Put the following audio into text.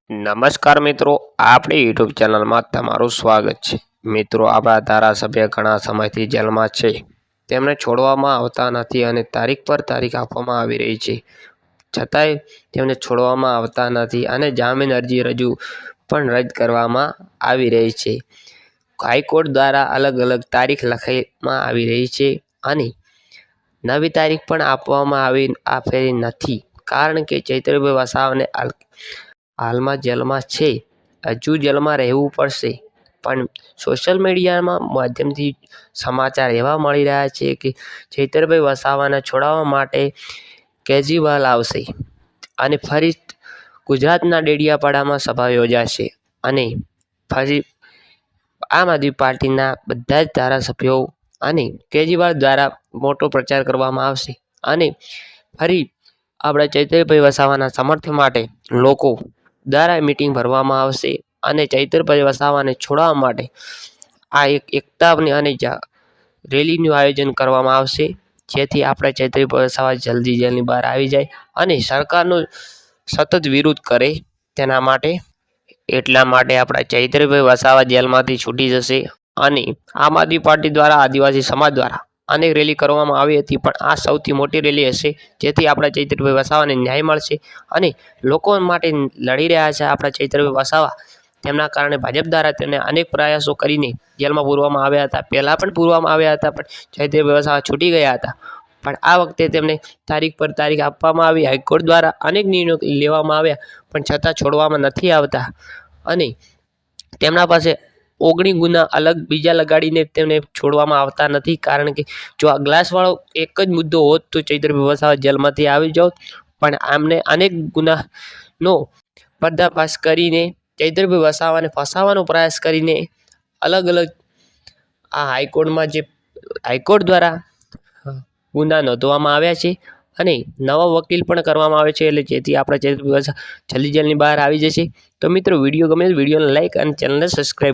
નમસ્કાર મિત્રો, આપણી યુટ્યુબ ચેનલમાં તમારું સ્વાગત છે। મિત્રો, આપણા ધારાસભ્ય ઘણા સમયથી જેલમાં છે। તેમને છોડવામાં આવતા નથી અને તારીખ પર તારીખ આપવામાં આવી રહી છે, છતાંય તેમને છોડવામાં આવતા નથી અને જામીન અરજી રજૂ પણ રદ કરવામાં આવી રહી છે। હાઈકોર્ટ દ્વારા અલગ અલગ તારીખ લખવામાં આવી રહી છે અને નવી તારીખ પણ આપવામાં આવી નથી, કારણ કે ચૈતરભાઈ વસાવાને હાલમાં જેલમાં છે। હજુ જેલમાં રહેવું પડશે, પણ સોશિયલ મીડિયામાં માધ્યમથી સમાચાર એવા મળી રહ્યા છે કે ચૈતરભાઈ વસાવાને છોડાવવા માટે કેજરીવાલ આવશે અને ફરી ગુજરાતના ડેડિયાપાડામાં સભા યોજાશે અને ફરી આમ આદમી પાર્ટીના બધા જ ધારાસભ્યો અને કેજરીવાલ દ્વારા મોટો પ્રચાર કરવામાં આવશે અને ફરી આપણા ચૈતરભાઈ વસાવાના સમર્થન માટે લોકો દ્વારા મિટિંગ ભરવામાં આવશે અને ચૈતરભાઈ વસાવાને છોડાવવા માટે આ એકતાની અને રેલીનું આયોજન કરવામાં આવશે, જેથી આપણે ચૈતરભાઈ વસાવા જલ્દી જેલની બહાર આવી જાય અને સરકારનો સતત વિરોધ કરે તેના માટે। એટલા માટે આપણા ચૈતરભાઈ વસાવા જેલમાંથી છૂટી જશે અને આમ આદમી પાર્ટી દ્વારા આદિવાસી સમાજ દ્વારા અનેક રેલી કરવામાં આવી હતી, પણ આ સૌથી મોટી રેલી હશે, જેથી આપણા ચૈતરભાઈ વસાવાને ન્યાય મળશે અને લોકો માટે લડી રહ્યા છે આપણા ચૈતરભાઈ વસાવા। તેમના કારણે ભાજપ દ્વારા તેમને અનેક પ્રયાસો કરીને જેલમાં પૂરવામાં આવ્યા હતા, પહેલાં પણ પૂરવામાં આવ્યા હતા, પણ ચૈતરભાઈ વસાવા છૂટી ગયા હતા। પણ આ વખતે તેમને તારીખ પર તારીખ આપવામાં આવી। હાઈકોર્ટ દ્વારા અનેક નિર્ણયો લેવામાં આવ્યા, પણ છતાં છોડવામાં નથી આવતા અને તેમના પાસે 19 ગુના અલગ બીજા લગાડીને તેમને છોડવામાં આવતા નથી, કારણ કે જો આ ગ્લાસવાળો એક જ મુદ્દો હોત તો ચૈતરભાઈ વસાવા જેલમાંથી આવી જાત, પણ આમને અનેક ગુનાનો પર્દાફાશ કરીને ચૈતરભાઈ વસાવાને ફસાવવાનો પ્રયાસ કરીને અલગ અલગ આ હાઈકોર્ટ દ્વારા ગુના નોંધવામાં આવ્યા છે અને નવા વકીલ પણ કરવામાં આવે છે, એટલે જેથી આપણા ચૈતરભાઈ વસાવા જલ્દી જેલની બહાર આવી જશે। તો મિત્રો, વિડીયો ગમે તો વિડીયોને લાઈક અને ચેનલને સબસ્ક્રાઈબ